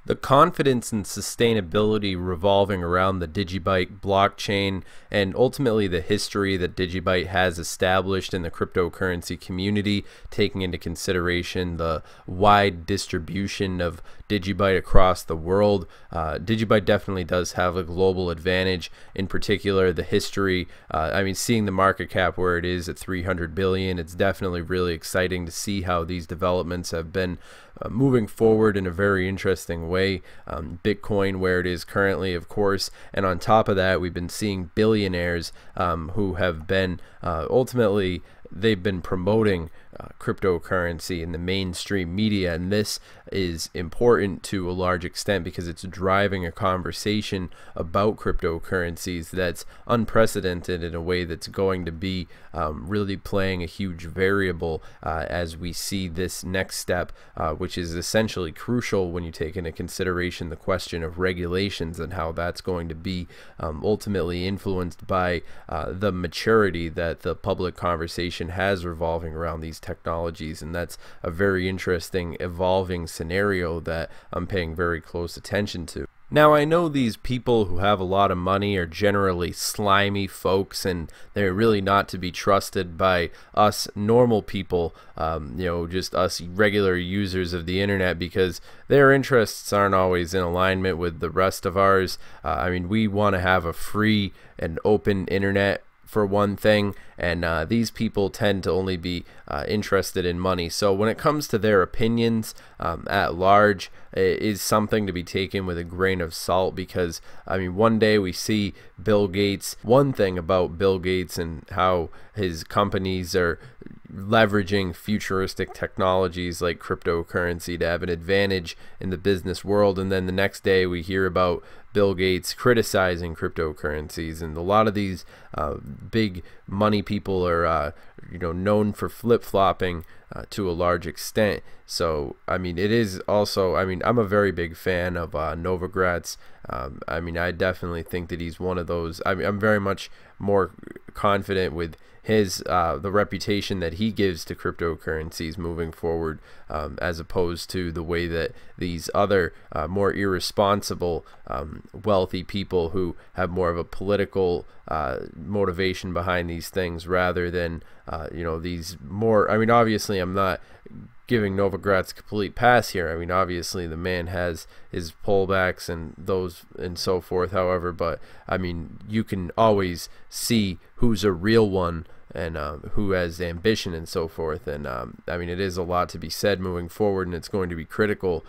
The confidence and sustainability revolving around the DigiByte blockchain and ultimately the history that DigiByte has established in the cryptocurrency community, taking into consideration the wide distribution of DigiByte across the world. DigiByte definitely does have a global advantage, in particular the history. I mean, seeing the market cap where it is at 300 billion, it's definitely really exciting to see how these developments have been moving forward in a very interesting way. Bitcoin where it is currently, of course, and on top of that we've been seeing billionaires who have been ultimately they've been promoting cryptocurrency in the mainstream media, and this is important to a large extent because it's driving a conversation about cryptocurrencies that's unprecedented in a way that's going to be really playing a huge variable as we see this next step, which is essentially crucial when you take into consideration the question of regulations and how that's going to be ultimately influenced by the maturity that the public conversation has revolving around these technologies. And that's a very interesting evolving scenario that I'm paying very close attention to. Now, I know these people who have a lot of money are generally slimy folks, and they're really not to be trusted by us normal people, you know, just us regular users of the internet, because their interests aren't always in alignment with the rest of ours. I mean, we want to have a free and open internet for one thing, and these people tend to only be interested in money. So when it comes to their opinions at large, it is something to be taken with a grain of salt, because I mean, one day we see Bill Gates, one thing about Bill Gates and how his companies are leveraging futuristic technologies like cryptocurrency to have an advantage in the business world, and then the next day we hear about Bill Gates criticizing cryptocurrencies. And a lot of these big money people are you know, known for flip-flopping to a large extent. So I mean, it is also, I mean, I'm a very big fan of Novogratz. I mean, I definitely think that he's one of those. I mean, I'm very much more confident with his the reputation that he gives to cryptocurrencies moving forward, as opposed to the way that these other more irresponsible wealthy people who have more of a political motivation behind these things rather than you know, these more, I mean, obviously I'm not giving Novogratz a complete pass here. I mean, obviously the man has his pullbacks and those and so forth, however, but I mean, you can always see who's a real one and who has ambition and so forth. And I mean, it is a lot to be said moving forward, and it's going to be critical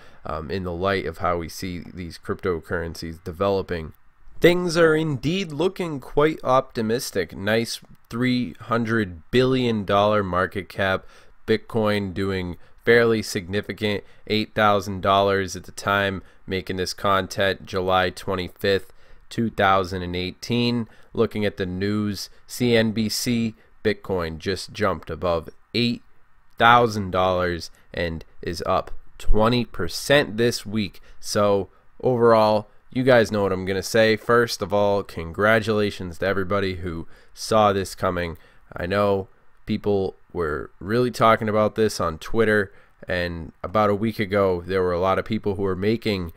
in the light of how we see these cryptocurrencies developing. Things are indeed looking quite optimistic. Nice $300 billion market cap. Bitcoin doing fairly significant, $8,000 at the time making this content, July 25th, 2018. Looking at the news, CNBC, Bitcoin just jumped above $8,000 and is up 20% this week. So overall, you guys know what I'm gonna say. First of all, congratulations to everybody who saw this coming. I know people were really talking about this on Twitter, and about a week ago there were a lot of people who were making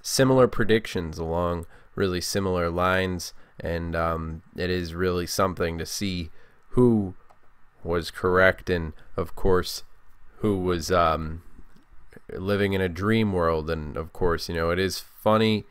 similar predictions along really similar lines, and it is really something to see who was correct and of course who was living in a dream world. And of course, you know, it is funny,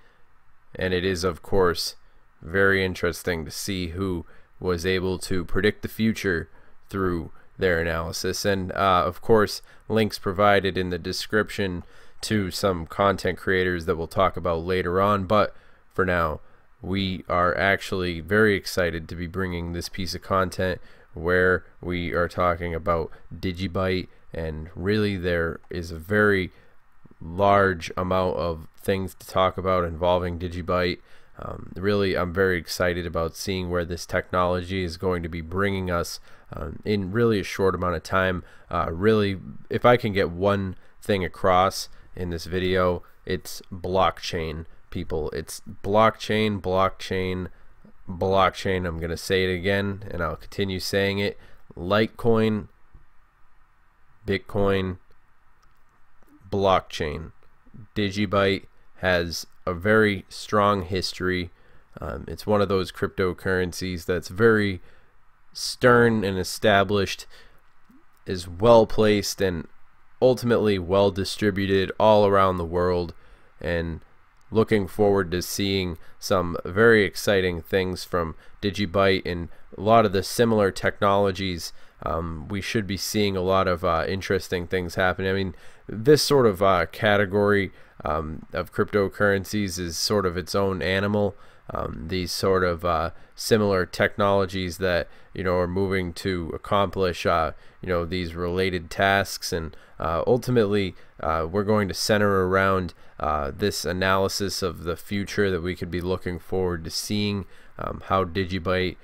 and it is of course very interesting to see who was able to predict the future through their analysis. And of course, links provided in the description to some content creators that we'll talk about later on. But for now, we are actually very excited to be bringing this piece of content where we are talking about DigiByte, and really there is a very large amount of things to talk about involving DigiByte. Really, I'm very excited about seeing where this technology is going to be bringing us in really a short amount of time. Really, if I can get one thing across in this video, it's blockchain, people. It's blockchain, blockchain, blockchain. I'm going to say it again, and I'll continue saying it. Litecoin, Bitcoin, blockchain. DigiByte has a very strong history. It's one of those cryptocurrencies that's very stern and established, is well placed, and ultimately well distributed all around the world, and looking forward to seeing some very exciting things from DigiByte and a lot of the similar technologies. We should be seeing a lot of interesting things happening. I mean, this sort of category of cryptocurrencies is sort of its own animal. These sort of similar technologies that are moving to accomplish these related tasks, and ultimately we're going to center around this analysis of the future that we could be looking forward to seeing, how DigiByte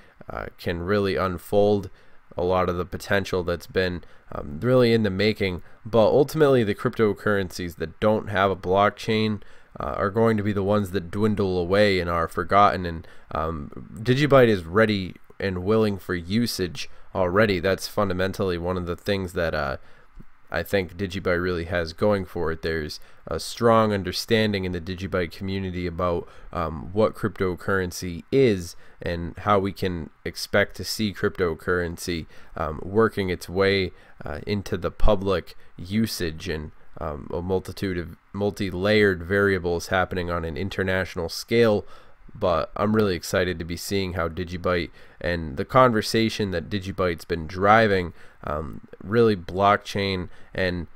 can really unfold a lot of the potential that's been really in the making. But ultimately the cryptocurrencies that don't have a blockchain are going to be the ones that dwindle away and are forgotten, and DigiByte is ready and willing for usage already. That's fundamentally one of the things that I think DigiByte really has going for it. There's a strong understanding in the DigiByte community about what cryptocurrency is and how we can expect to see cryptocurrency working its way into the public usage, and a multitude of multi-layered variables happening on an international scale. But I'm really excited to be seeing how DigiByte and the conversation that DigiByte's been driving, really blockchain and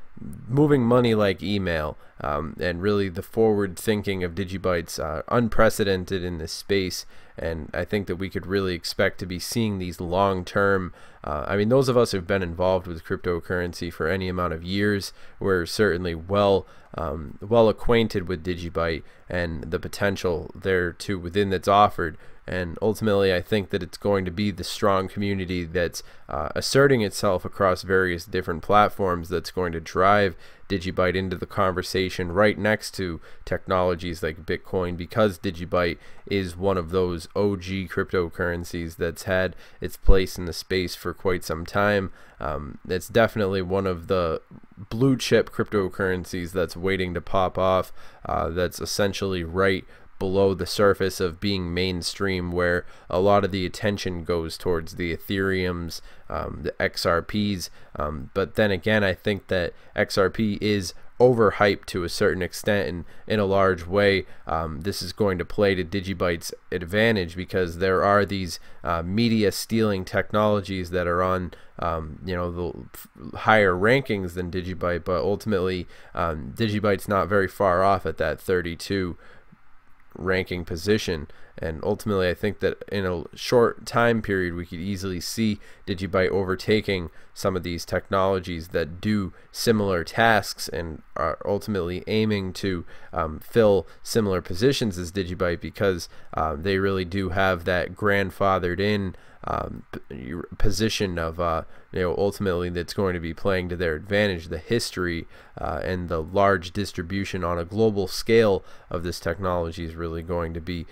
moving money like email, and really the forward thinking of DigiByte's unprecedented in this space. And I think that we could really expect to be seeing these long-term, I mean, those of us who've been involved with cryptocurrency for any amount of years, we're certainly well acquainted with DigiByte and the potential there too within that's offered. And ultimately I think that it's going to be the strong community that's asserting itself across various different platforms that's going to drive DigiByte into the conversation right next to technologies like Bitcoin, because DigiByte is one of those OG cryptocurrencies that's had its place in the space for quite some time. It's definitely one of the blue chip cryptocurrencies that's waiting to pop off, that's essentially right below the surface of being mainstream, where a lot of the attention goes towards the Ethereums, the XRPs. But then again, I think that XRP is overhyped to a certain extent, and in a large way this is going to play to DigiByte's advantage, because there are these media stealing technologies that are on the higher rankings than DigiByte, but ultimately DigiByte's not very far off at that 32 ranking position. And ultimately I think that in a short time period we could easily see DigiByte overtaking some of these technologies that do similar tasks and are ultimately aiming to fill similar positions as DigiByte, because they really do have that grandfathered in position of ultimately that's going to be playing to their advantage. The history and the large distribution on a global scale of this technology is really going to be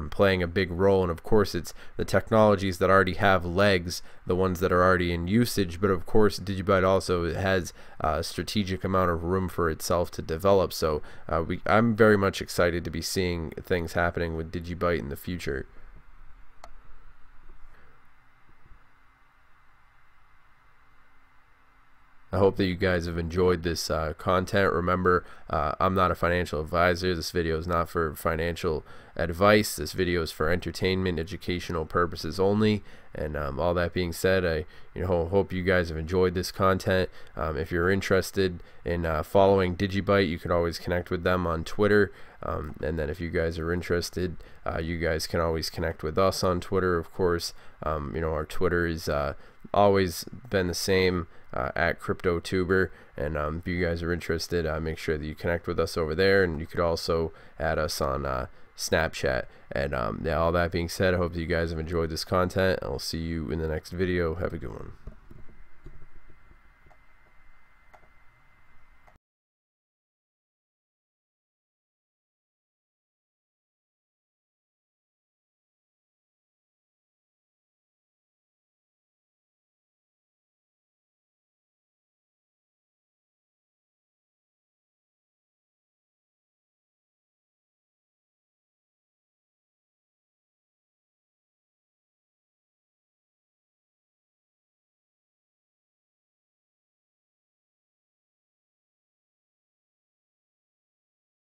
playing a big role. And of course it's the technologies that already have legs, the ones that are already in usage, but of course DigiByte also has a strategic amount of room for itself to develop. So I'm very much excited to be seeing things happening with DigiByte in the future. I hope that you guys have enjoyed this content. Remember, I'm not a financial advisor. This video is not for financial advice. This video is for entertainment, educational purposes only. And all that being said, I hope you guys have enjoyed this content. If you're interested in following DigiByte, you can always connect with them on Twitter. And then if you guys are interested, you guys can always connect with us on Twitter, of course. Our Twitter is always been the same, at CryptoTuber. And if you guys are interested, make sure that you connect with us over there, and you could also add us on Snapchat. And yeah, all that being said, I hope that you guys have enjoyed this content. I'll see you in the next video. Have a good one.